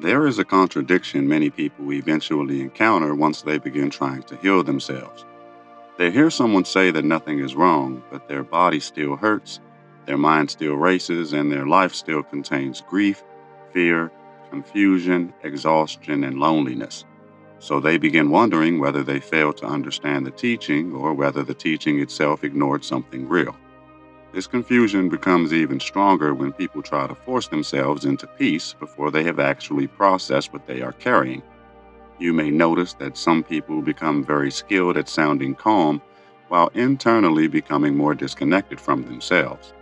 There is a contradiction many people eventually encounter once they begin trying to heal themselves. They hear someone say that nothing is wrong, but their body still hurts, their mind still races, and their life still contains grief, fear, confusion, exhaustion, and loneliness. So they begin wondering whether they failed to understand the teaching or whether the teaching itself ignored something real. This confusion becomes even stronger when people try to force themselves into peace before they have actually processed what they are carrying. You may notice that some people become very skilled at sounding calm while internally becoming more disconnected from themselves.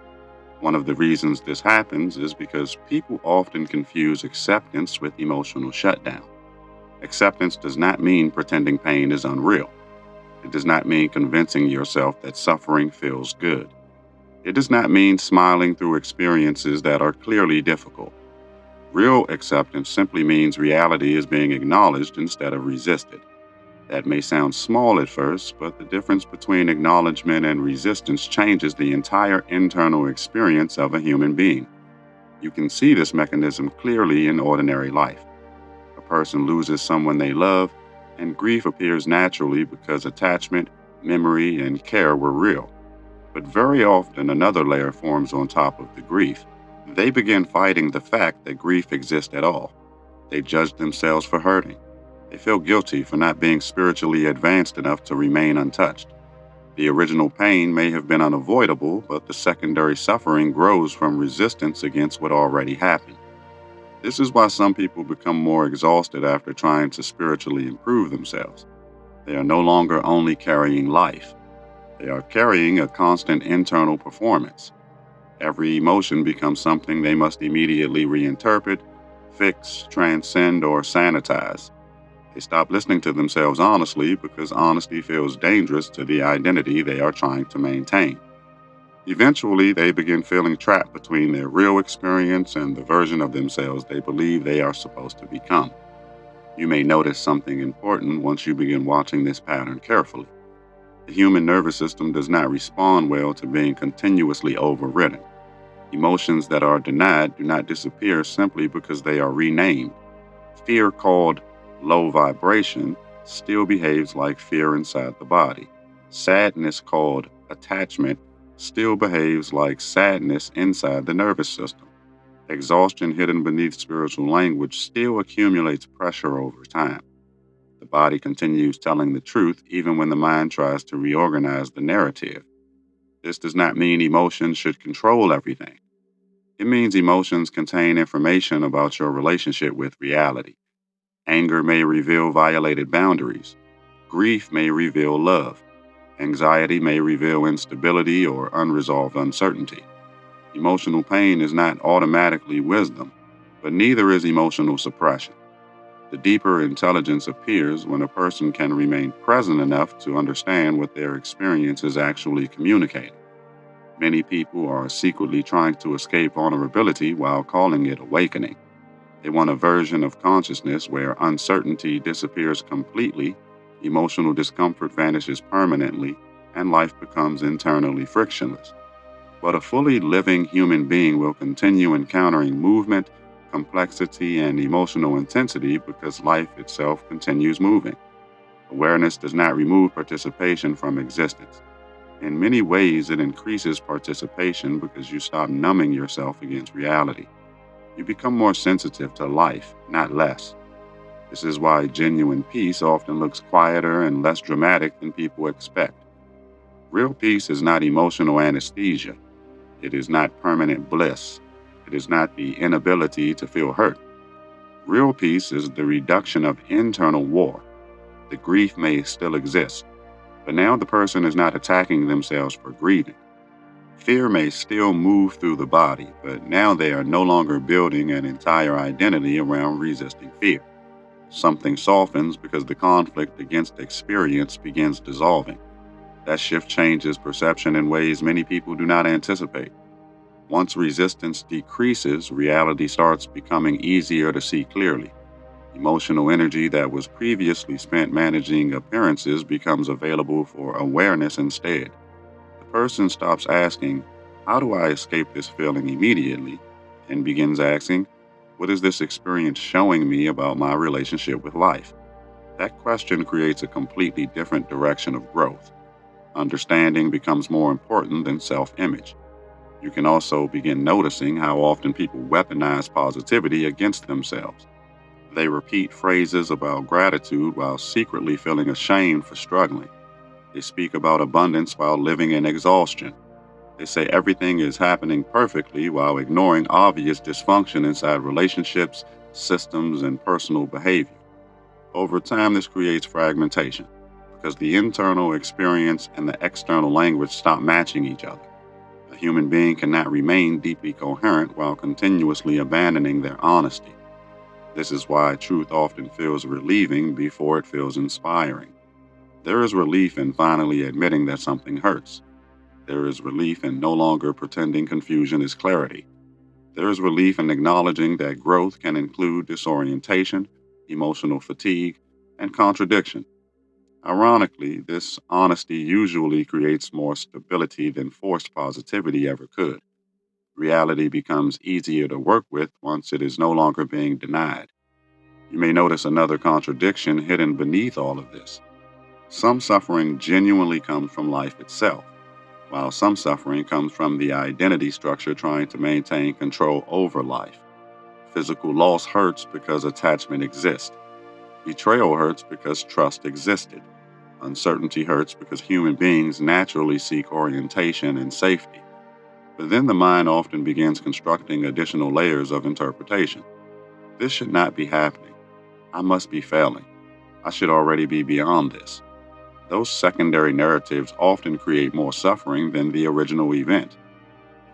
One of the reasons this happens is because people often confuse acceptance with emotional shutdown. Acceptance does not mean pretending pain is unreal. It does not mean convincing yourself that suffering feels good. It does not mean smiling through experiences that are clearly difficult. Real acceptance simply means reality is being acknowledged instead of resisted. That may sound small at first, but the difference between acknowledgement and resistance changes the entire internal experience of a human being. You can see this mechanism clearly in ordinary life. A person loses someone they love, and grief appears naturally because attachment, memory, and care were real. But very often another layer forms on top of the grief. They begin fighting the fact that grief exists at all. They judge themselves for hurting. They feel guilty for not being spiritually advanced enough to remain untouched. The original pain may have been unavoidable, but the secondary suffering grows from resistance against what already happened. This is why some people become more exhausted after trying to spiritually improve themselves. They are no longer only carrying life, they are carrying a constant internal performance. Every emotion becomes something they must immediately reinterpret, fix, transcend, or sanitize. They stop listening to themselves honestly because honesty feels dangerous to the identity they are trying to maintain. Eventually, they begin feeling trapped between their real experience and the version of themselves they believe they are supposed to become. You may notice something important once you begin watching this pattern carefully. The human nervous system does not respond well to being continuously overridden. Emotions that are denied do not disappear simply because they are renamed. Fear, called low vibration, still behaves like fear inside the body. Sadness, called attachment, still behaves like sadness inside the nervous system. Exhaustion, hidden beneath spiritual language, still accumulates pressure over time. The body continues telling the truth even when the mind tries to reorganize the narrative. This does not mean emotions should control everything. It means emotions contain information about your relationship with reality. Anger may reveal violated boundaries. Grief may reveal love. Anxiety may reveal instability or unresolved uncertainty. Emotional pain is not automatically wisdom, but neither is emotional suppression. The deeper intelligence appears when a person can remain present enough to understand what their experience is actually communicating. Many people are secretly trying to escape vulnerability while calling it awakening. They want a version of consciousness where uncertainty disappears completely, emotional discomfort vanishes permanently, and life becomes internally frictionless. But a fully living human being will continue encountering movement, complexity, and emotional intensity because life itself continues moving. Awareness does not remove participation from existence. In many ways, it increases participation because you stop numbing yourself against reality. You become more sensitive to life, not less. This is why genuine peace often looks quieter and less dramatic than people expect. Real peace is not emotional anesthesia. It is not permanent bliss. It is not the inability to feel hurt. Real peace is the reduction of internal war. The grief may still exist, but now the person is not attacking themselves for grieving. Fear may still move through the body, but now they are no longer building an entire identity around resisting fear. Something softens because the conflict against experience begins dissolving. That shift changes perception in ways many people do not anticipate. Once resistance decreases, reality starts becoming easier to see clearly. Emotional energy that was previously spent managing appearances becomes available for awareness instead. The person stops asking, "How do I escape this feeling immediately?" and begins asking, "What is this experience showing me about my relationship with life?" That question creates a completely different direction of growth. Understanding becomes more important than self image. You can also begin noticing how often people weaponize positivity against themselves. They repeat phrases about gratitude while secretly feeling ashamed for struggling. They speak about abundance while living in exhaustion. They say everything is happening perfectly while ignoring obvious dysfunction inside relationships, systems, and personal behavior. Over time, this creates fragmentation because the internal experience and the external language stop matching each other. A human being cannot remain deeply coherent while continuously abandoning their honesty. This is why truth often feels relieving before it feels inspiring. There is relief in finally admitting that something hurts. There is relief in no longer pretending confusion is clarity. There is relief in acknowledging that growth can include disorientation, emotional fatigue, and contradiction. Ironically, this honesty usually creates more stability than forced positivity ever could. Reality becomes easier to work with once it is no longer being denied. You may notice another contradiction hidden beneath all of this. Some suffering genuinely comes from life itself, while some suffering comes from the identity structure trying to maintain control over life. Physical loss hurts because attachment exists. Betrayal hurts because trust existed. Uncertainty hurts because human beings naturally seek orientation and safety. But then the mind often begins constructing additional layers of interpretation. This should not be happening. I must be failing. I should already be beyond this. Those secondary narratives often create more suffering than the original event.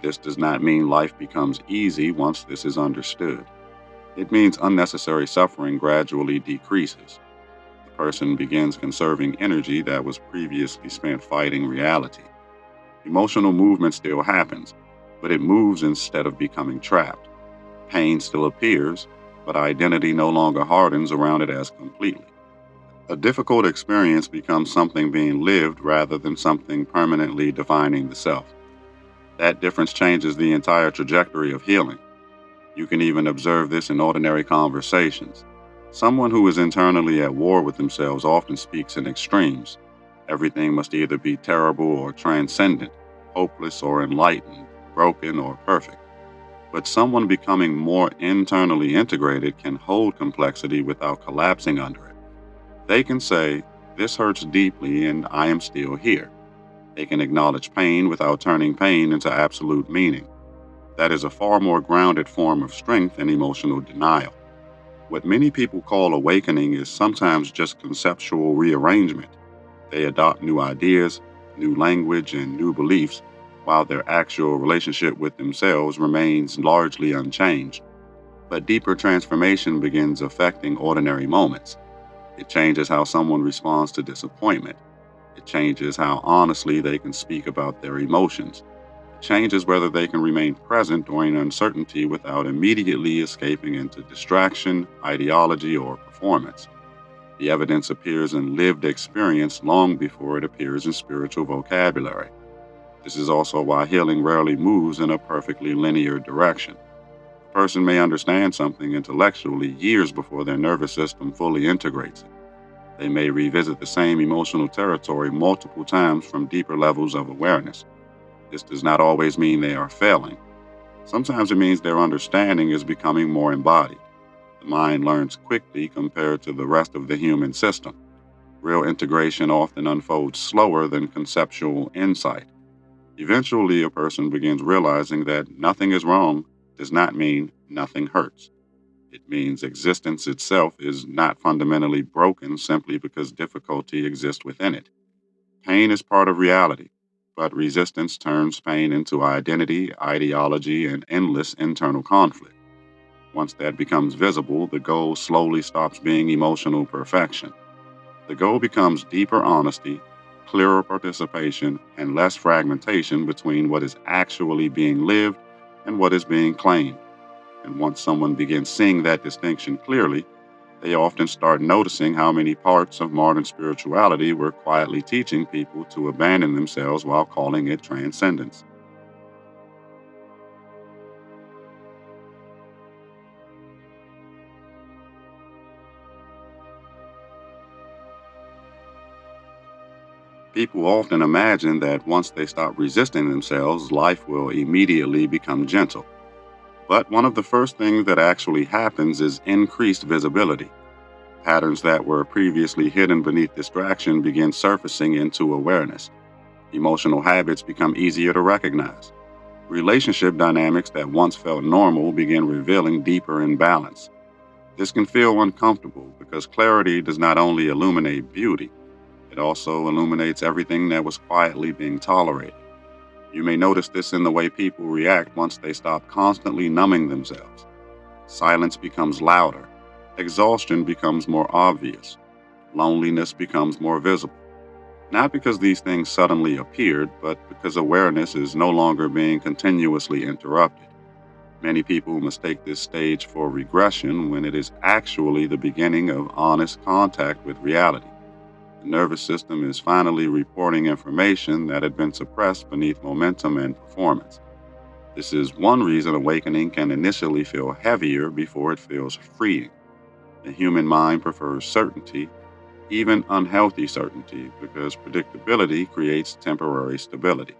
This does not mean life becomes easy once this is understood. It means unnecessary suffering gradually decreases. The person begins conserving energy that was previously spent fighting reality. Emotional movement still happens, but it moves instead of becoming trapped. Pain still appears, but identity no longer hardens around it as completely. A difficult experience becomes something being lived rather than something permanently defining the self. That difference changes the entire trajectory of healing. You can even observe this in ordinary conversations. Someone who is internally at war with themselves often speaks in extremes. Everything must either be terrible or transcendent, hopeless or enlightened, broken or perfect. But someone becoming more internally integrated can hold complexity without collapsing under it. They can say, "This hurts deeply and I am still here." They can acknowledge pain without turning pain into absolute meaning. That is a far more grounded form of strength than emotional denial. What many people call awakening is sometimes just conceptual rearrangement. They adopt new ideas, new language, and new beliefs, while their actual relationship with themselves remains largely unchanged. But deeper transformation begins affecting ordinary moments. It changes how someone responds to disappointment. It changes how honestly they can speak about their emotions. It changes whether they can remain present during uncertainty without immediately escaping into distraction, ideology, or performance. The evidence appears in lived experience long before it appears in spiritual vocabulary. This is also why healing rarely moves in a perfectly linear direction. A person may understand something intellectually years before their nervous system fully integrates it. They may revisit the same emotional territory multiple times from deeper levels of awareness. This does not always mean they are failing. Sometimes it means their understanding is becoming more embodied. The mind learns quickly compared to the rest of the human system. Real integration often unfolds slower than conceptual insight. Eventually, a person begins realizing that nothing is wrong does not mean nothing hurts. It means existence itself is not fundamentally broken simply because difficulty exists within it. Pain is part of reality, but resistance turns pain into identity, ideology, and endless internal conflict. Once that becomes visible, the goal slowly stops being emotional perfection. The goal becomes deeper honesty, clearer participation, and less fragmentation between what is actually being lived and what is being claimed. And once someone begins seeing that distinction clearly, they often start noticing how many parts of modern spirituality were quietly teaching people to abandon themselves while calling it transcendence. People often imagine that once they stop resisting themselves, life will immediately become gentle. But one of the first things that actually happens is increased visibility. Patterns that were previously hidden beneath distraction begin surfacing into awareness. Emotional habits become easier to recognize. Relationship dynamics that once felt normal begin revealing deeper imbalance. This can feel uncomfortable because clarity does not only illuminate beauty, it also illuminates everything that was quietly being tolerated. You may notice this in the way people react once they stop constantly numbing themselves. Silence becomes louder, exhaustion becomes more obvious, loneliness becomes more visible. Not because these things suddenly appeared, but because awareness is no longer being continuously interrupted. Many people mistake this stage for regression when it is actually the beginning of honest contact with reality. The nervous system is finally reporting information that had been suppressed beneath momentum and performance. This is one reason awakening can initially feel heavier before it feels freeing. The human mind prefers certainty, even unhealthy certainty, because predictability creates temporary stability.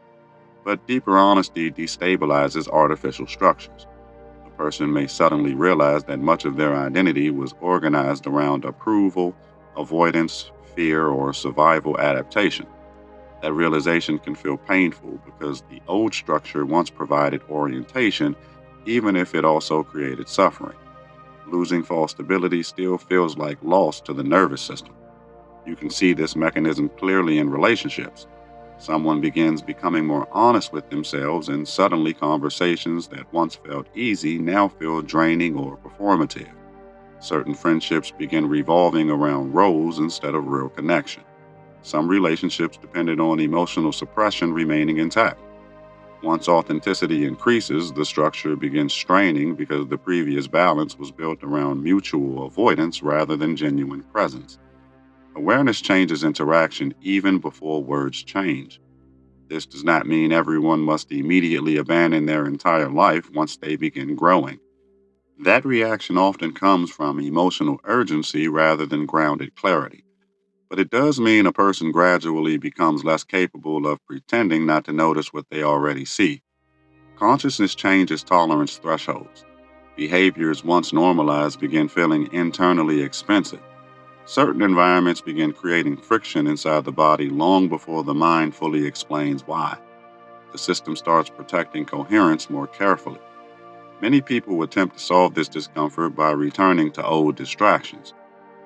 But deeper honesty destabilizes artificial structures. A person may suddenly realize that much of their identity was organized around approval, avoidance, fear, or survival adaptation. That realization can feel painful because the old structure once provided orientation, even if it also created suffering. Losing false stability still feels like loss to the nervous system. You can see this mechanism clearly in relationships. Someone begins becoming more honest with themselves, and suddenly conversations that once felt easy now feel draining or performative. Certain friendships begin revolving around roles instead of real connection. Some relationships depended on emotional suppression remaining intact. Once authenticity increases, the structure begins straining because the previous balance was built around mutual avoidance rather than genuine presence. Awareness changes interaction even before words change. This does not mean everyone must immediately abandon their entire life once they begin growing. That reaction often comes from emotional urgency rather than grounded clarity. But it does mean a person gradually becomes less capable of pretending not to notice what they already see. Consciousness changes tolerance thresholds. Behaviors once normalized begin feeling internally expensive. Certain environments begin creating friction inside the body long before the mind fully explains why. The system starts protecting coherence more carefully. Many people attempt to solve this discomfort by returning to old distractions.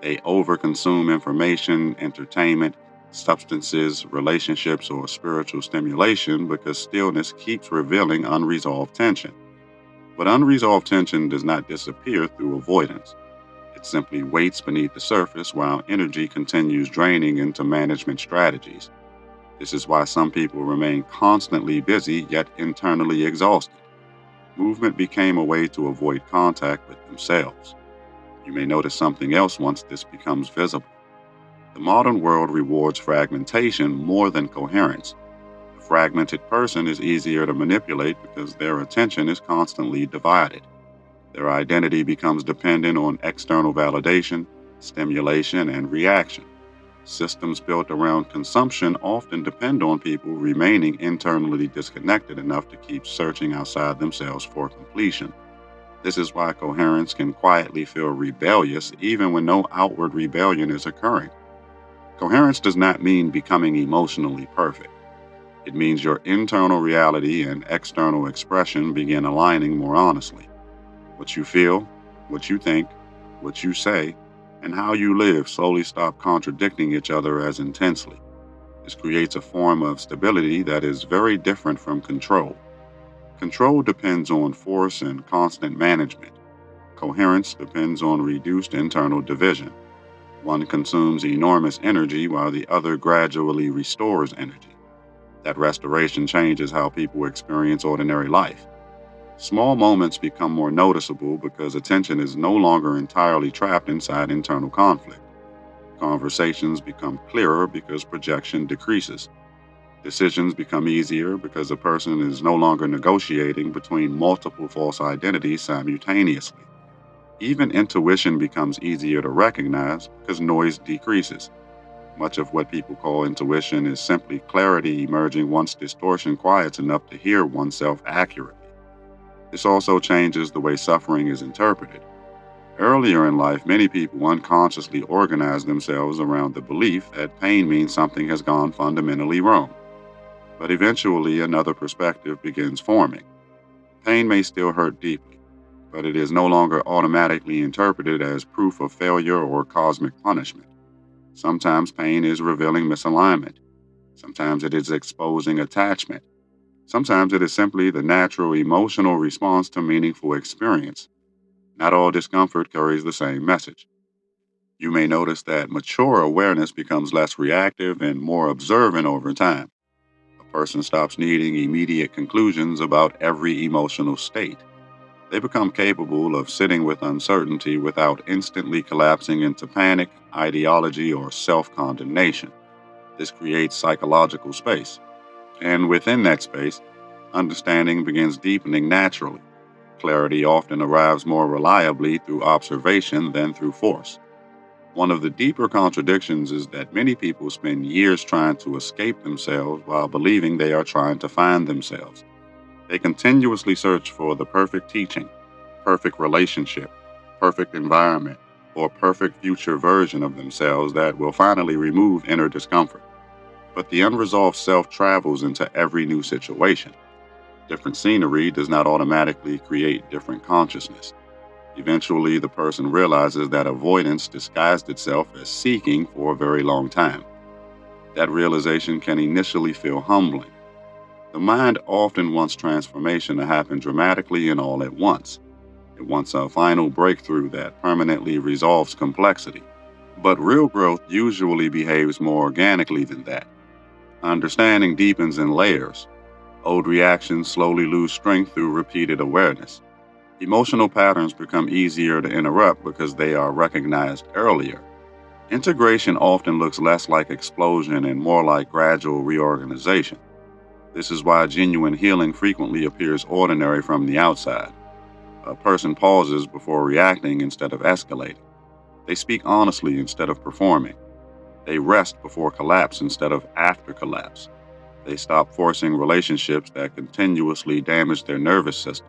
They overconsume information, entertainment, substances, relationships, or spiritual stimulation because stillness keeps revealing unresolved tension. But unresolved tension does not disappear through avoidance. It simply waits beneath the surface while energy continues draining into management strategies. This is why some people remain constantly busy yet internally exhausted. Movement became a way to avoid contact with themselves. You may notice something else once this becomes visible. The modern world rewards fragmentation more than coherence. A fragmented person is easier to manipulate because their attention is constantly divided. Their identity becomes dependent on external validation, stimulation, and reaction. Systems built around consumption often depend on people remaining internally disconnected enough to keep searching outside themselves for completion. This is why coherence can quietly feel rebellious even when no outward rebellion is occurring. Coherence does not mean becoming emotionally perfect. It means your internal reality and external expression begin aligning more honestly. What you feel, what you think, what you say, and how you live slowly stop contradicting each other as intensely. This creates a form of stability that is very different from control. Control depends on force and constant management. Coherence depends on reduced internal division. One consumes enormous energy while the other gradually restores energy. That restoration changes how people experience ordinary life. Small moments become more noticeable because attention is no longer entirely trapped inside internal conflict. Conversations become clearer because projection decreases. Decisions become easier because a person is no longer negotiating between multiple false identities simultaneously. Even intuition becomes easier to recognize because noise decreases. Much of what people call intuition is simply clarity emerging once distortion quiets enough to hear oneself accurately. This also changes the way suffering is interpreted. Earlier in life, many people unconsciously organize themselves around the belief that pain means something has gone fundamentally wrong. But eventually, another perspective begins forming. Pain may still hurt deeply, but it is no longer automatically interpreted as proof of failure or cosmic punishment. Sometimes pain is revealing misalignment. Sometimes it is exposing attachment. Sometimes it is simply the natural emotional response to meaningful experience. Not all discomfort carries the same message. You may notice that mature awareness becomes less reactive and more observant over time. A person stops needing immediate conclusions about every emotional state. They become capable of sitting with uncertainty without instantly collapsing into panic, ideology, or self condemnation. This creates psychological space. And within that space, understanding begins deepening naturally. Clarity often arrives more reliably through observation than through force. One of the deeper contradictions is that many people spend years trying to escape themselves while believing they are trying to find themselves. They continuously search for the perfect teaching, perfect relationship, perfect environment, or perfect future version of themselves that will finally remove inner discomfort. But the unresolved self travels into every new situation. Different scenery does not automatically create different consciousness. Eventually, the person realizes that avoidance disguised itself as seeking for a very long time. That realization can initially feel humbling. The mind often wants transformation to happen dramatically and all at once. It wants a final breakthrough that permanently resolves complexity. But real growth usually behaves more organically than that. Understanding deepens in layers. Old reactions slowly lose strength through repeated awareness. Emotional patterns become easier to interrupt because they are recognized earlier. Integration often looks less like explosion and more like gradual reorganization. This is why genuine healing frequently appears ordinary from the outside. A person pauses before reacting instead of escalating. They speak honestly instead of performing. They rest before collapse instead of after collapse. They stop forcing relationships that continuously damage their nervous system.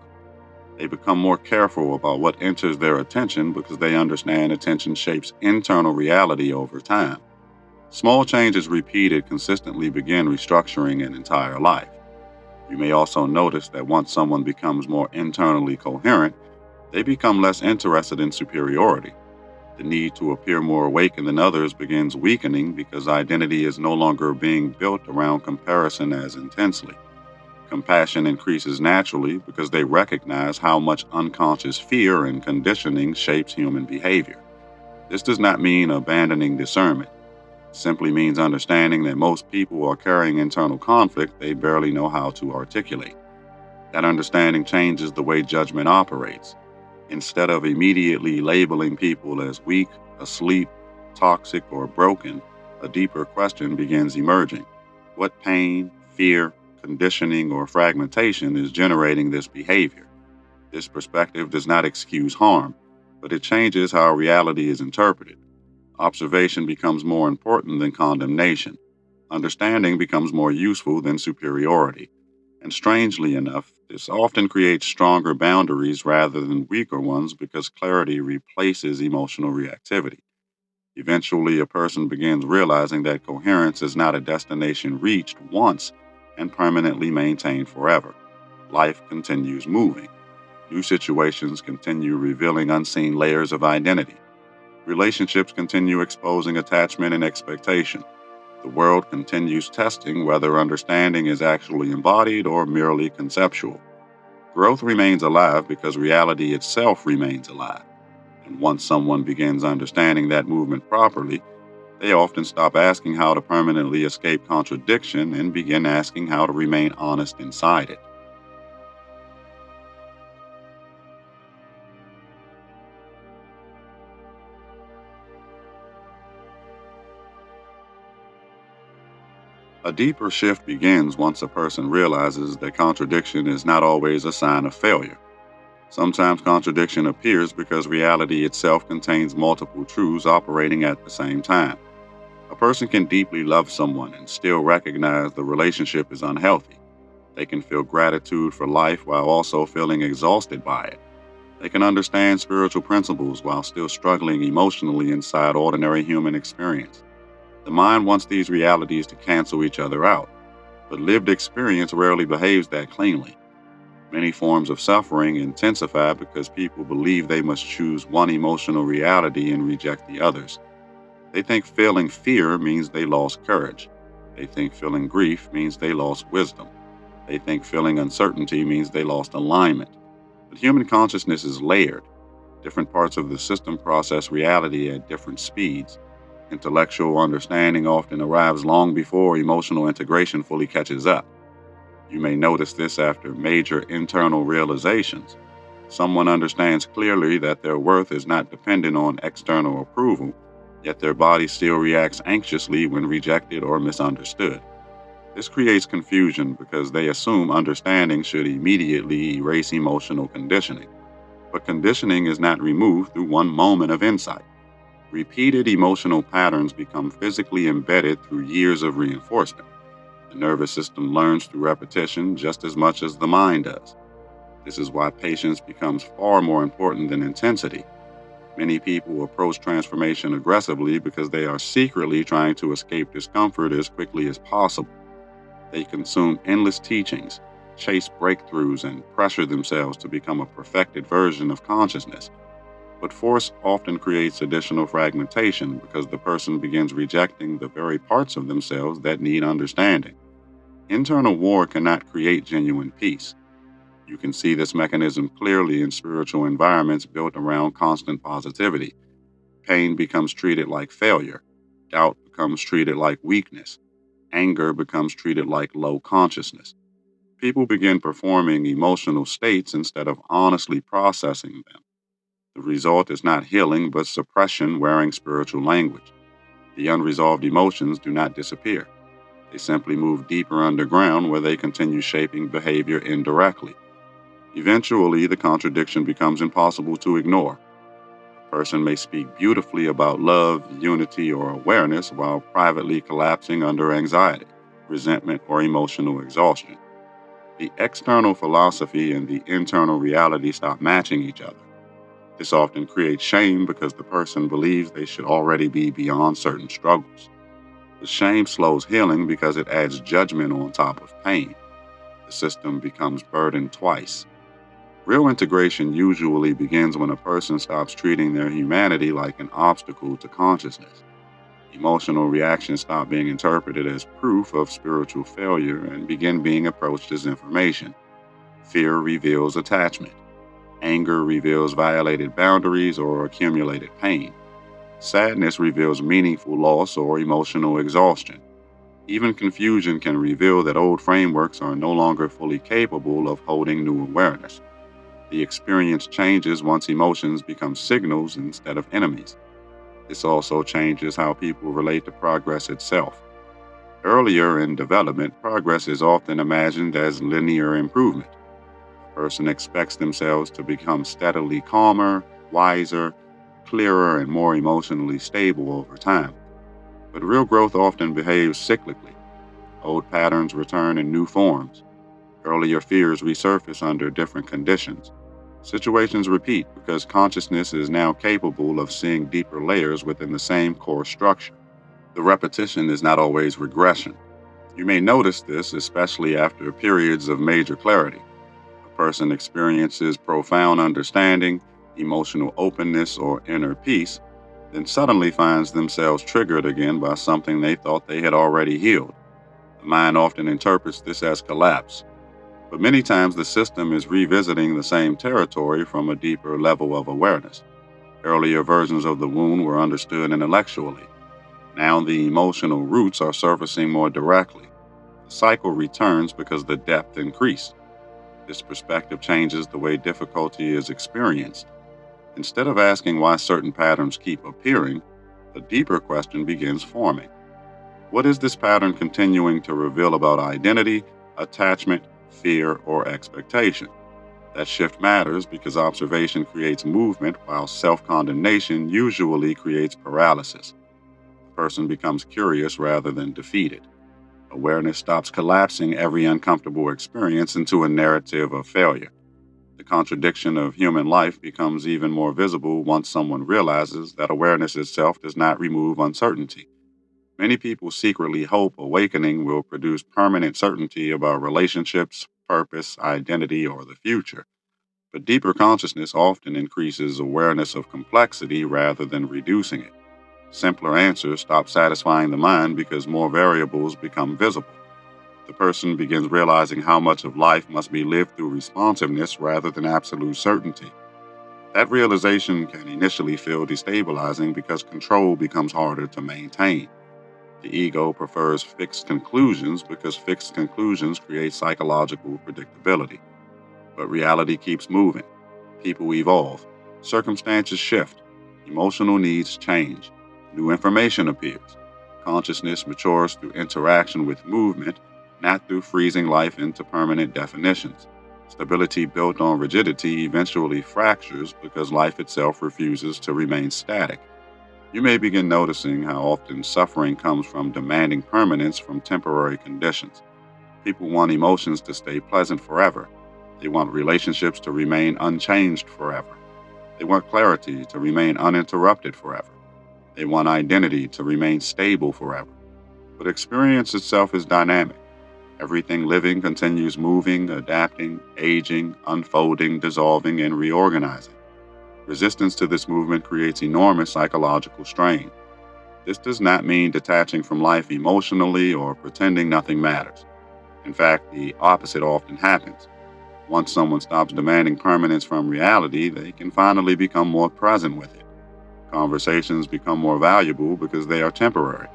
They become more careful about what enters their attention because they understand attention shapes internal reality over time. Small changes repeated consistently begin restructuring an entire life. You may also notice that once someone becomes more internally coherent, they become less interested in superiority. The need to appear more awakened than others begins weakening because identity is no longer being built around comparison as intensely. Compassion increases naturally because they recognize how much unconscious fear and conditioning shapes human behavior. This does not mean abandoning discernment. It simply means understanding that most people are carrying internal conflict they barely know how to articulate. That understanding changes the way judgment operates. Instead of immediately labeling people as weak, asleep, toxic, or broken, a deeper question begins emerging. What pain, fear, conditioning, or fragmentation is generating this behavior? This perspective does not excuse harm, but it changes how reality is interpreted. Observation becomes more important than condemnation. Understanding becomes more useful than superiority. And strangely enough, this often creates stronger boundaries rather than weaker ones because clarity replaces emotional reactivity. Eventually, a person begins realizing that coherence is not a destination reached once and permanently maintained forever. Life continues moving. New situations continue revealing unseen layers of identity. Relationships continue exposing attachment and expectation. The world continues testing whether understanding is actually embodied or merely conceptual. Growth remains alive because reality itself remains alive. And once someone begins understanding that movement properly, they often stop asking how to permanently escape contradiction and begin asking how to remain honest inside it. A deeper shift begins once a person realizes that contradiction is not always a sign of failure. Sometimes contradiction appears because reality itself contains multiple truths operating at the same time. A person can deeply love someone and still recognize the relationship is unhealthy. They can feel gratitude for life while also feeling exhausted by it. They can understand spiritual principles while still struggling emotionally inside ordinary human experience. The mind wants these realities to cancel each other out, but lived experience rarely behaves that cleanly. Many forms of suffering intensify because people believe they must choose one emotional reality and reject the others. They think feeling fear means they lost courage. They think feeling grief means they lost wisdom. They think feeling uncertainty means they lost alignment. But human consciousness is layered. Different parts of the system process reality at different speeds. Intellectual understanding often arrives long before emotional integration fully catches up. You may notice this after major internal realizations. Someone understands clearly that their worth is not dependent on external approval, yet their body still reacts anxiously when rejected or misunderstood. This creates confusion because they assume understanding should immediately erase emotional conditioning. But conditioning is not removed through one moment of insight. Repeated emotional patterns become physically embedded through years of reinforcement. The nervous system learns through repetition just as much as the mind does. This is why patience becomes far more important than intensity. Many people approach transformation aggressively because they are secretly trying to escape discomfort as quickly as possible. They consume endless teachings, chase breakthroughs, and pressure themselves to become a perfected version of consciousness. But force often creates additional fragmentation because the person begins rejecting the very parts of themselves that need understanding. Internal war cannot create genuine peace. You can see this mechanism clearly in spiritual environments built around constant positivity. Pain becomes treated like failure. Doubt becomes treated like weakness. Anger becomes treated like low consciousness. People begin performing emotional states instead of honestly processing them. The result is not healing, but suppression wearing spiritual language. The unresolved emotions do not disappear. They simply move deeper underground where they continue shaping behavior indirectly. Eventually, the contradiction becomes impossible to ignore. A person may speak beautifully about love, unity, or awareness while privately collapsing under anxiety, resentment, or emotional exhaustion. The external philosophy and the internal reality stop matching each other. This often creates shame because the person believes they should already be beyond certain struggles. The shame slows healing because it adds judgment on top of pain. The system becomes burdened twice. Real integration usually begins when a person stops treating their humanity like an obstacle to consciousness. Emotional reactions stop being interpreted as proof of spiritual failure and begin being approached as information. Fear reveals attachment. Anger reveals violated boundaries or accumulated pain. Sadness reveals meaningful loss or emotional exhaustion. Even confusion can reveal that old frameworks are no longer fully capable of holding new awareness. The experience changes once emotions become signals instead of enemies. This also changes how people relate to progress itself. Earlier in development, progress is often imagined as linear improvement. A person expects themselves to become steadily calmer, wiser, clearer, and more emotionally stable over time. But real growth often behaves cyclically. Old patterns return in new forms. Earlier fears resurface under different conditions. Situations repeat because consciousness is now capable of seeing deeper layers within the same core structure. The repetition is not always regression. You may notice this especially after periods of major clarity. A person experiences profound understanding, emotional openness, or inner peace, then suddenly finds themselves triggered again by something they thought they had already healed. The mind often interprets this as collapse, but many times the system is revisiting the same territory from a deeper level of awareness. Earlier versions of the wound were understood intellectually. Now the emotional roots are surfacing more directly. The cycle returns because the depth increased. This perspective changes the way difficulty is experienced. Instead of asking why certain patterns keep appearing, a deeper question begins forming. What is this pattern continuing to reveal about identity, attachment, fear, or expectation? That shift matters because observation creates movement while self condemnation usually creates paralysis. The person becomes curious rather than defeated. Awareness stops collapsing every uncomfortable experience into a narrative of failure. The contradiction of human life becomes even more visible once someone realizes that awareness itself does not remove uncertainty. Many people secretly hope awakening will produce permanent certainty about relationships, purpose, identity, or the future. But deeper consciousness often increases awareness of complexity rather than reducing it. Simpler answers stop satisfying the mind because more variables become visible. The person begins realizing how much of life must be lived through responsiveness rather than absolute certainty. That realization can initially feel destabilizing because control becomes harder to maintain. The ego prefers fixed conclusions because fixed conclusions create psychological predictability. But reality keeps moving. People evolve. Circumstances shift. Emotional needs change. New information appears. Consciousness matures through interaction with movement, not through freezing life into permanent definitions. Stability built on rigidity eventually fractures because life itself refuses to remain static. You may begin noticing how often suffering comes from demanding permanence from temporary conditions. People want emotions to stay pleasant forever. They want relationships to remain unchanged forever. They want clarity to remain uninterrupted forever. They want identity to remain stable forever. But experience itself is dynamic. Everything living continues moving, adapting, aging, unfolding, dissolving, and reorganizing. Resistance to this movement creates enormous psychological strain. This does not mean detaching from life emotionally or pretending nothing matters. In fact, the opposite often happens. Once someone stops demanding permanence from reality, they can finally become more present with it. Conversations become more valuable because they are temporary.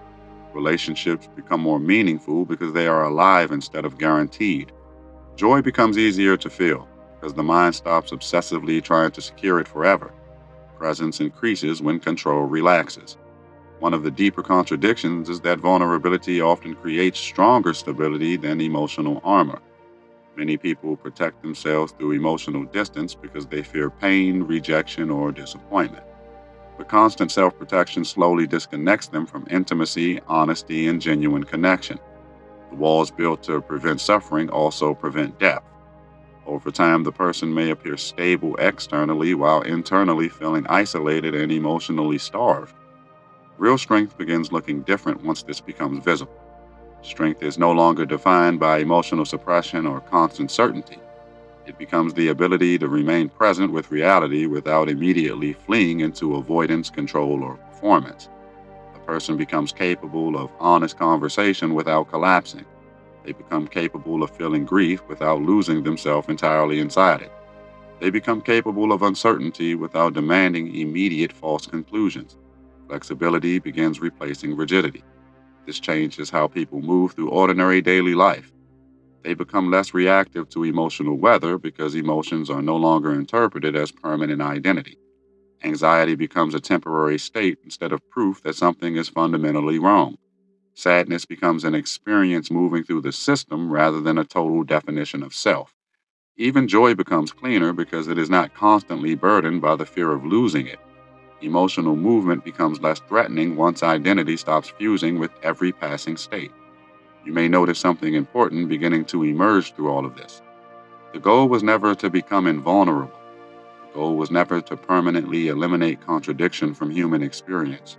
Relationships become more meaningful because they are alive instead of guaranteed. Joy becomes easier to feel because the mind stops obsessively trying to secure it forever. Presence increases when control relaxes. One of the deeper contradictions is that vulnerability often creates stronger stability than emotional armor. Many people protect themselves through emotional distance because they fear pain, rejection, or disappointment. But constant self protection slowly disconnects them from intimacy, honesty, and genuine connection. The walls built to prevent suffering also prevent depth. Over time, the person may appear stable externally while internally feeling isolated and emotionally starved. Real strength begins looking different once this becomes visible. Strength is no longer defined by emotional suppression or constant certainty. It becomes the ability to remain present with reality without immediately fleeing into avoidance, control, or performance. A person becomes capable of honest conversation without collapsing. They become capable of feeling grief without losing themselves entirely inside it. They become capable of uncertainty without demanding immediate false conclusions. Flexibility begins replacing rigidity. This changes how people move through ordinary daily life. They become less reactive to emotional weather because emotions are no longer interpreted as permanent identity. Anxiety becomes a temporary state instead of proof that something is fundamentally wrong. Sadness becomes an experience moving through the system rather than a total definition of self. Even joy becomes cleaner because it is not constantly burdened by the fear of losing it. Emotional movement becomes less threatening once identity stops fusing with every passing state. You may notice something important beginning to emerge through all of this. The goal was never to become invulnerable. The goal was never to permanently eliminate contradiction from human experience.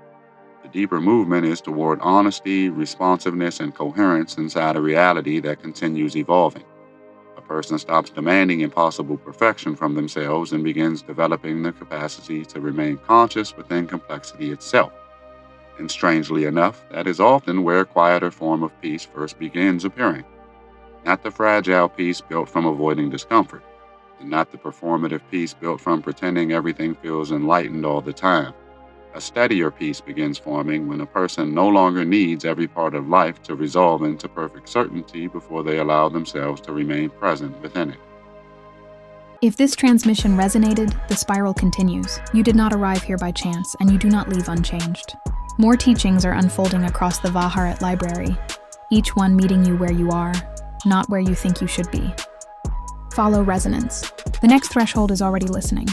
The deeper movement is toward honesty, responsiveness, and coherence inside a reality that continues evolving. A person stops demanding impossible perfection from themselves and begins developing the capacity to remain conscious within complexity itself. And strangely enough, that is often where a quieter form of peace first begins appearing. Not the fragile peace built from avoiding discomfort, and not the performative peace built from pretending everything feels enlightened all the time. A steadier peace begins forming when a person no longer needs every part of life to resolve into perfect certainty before they allow themselves to remain present within it. If this transmission resonated, the spiral continues. You did not arrive here by chance, and you do not leave unchanged. More teachings are unfolding across the Vaharat library, each one meeting you where you are, not where you think you should be. Follow resonance. The next threshold is already listening.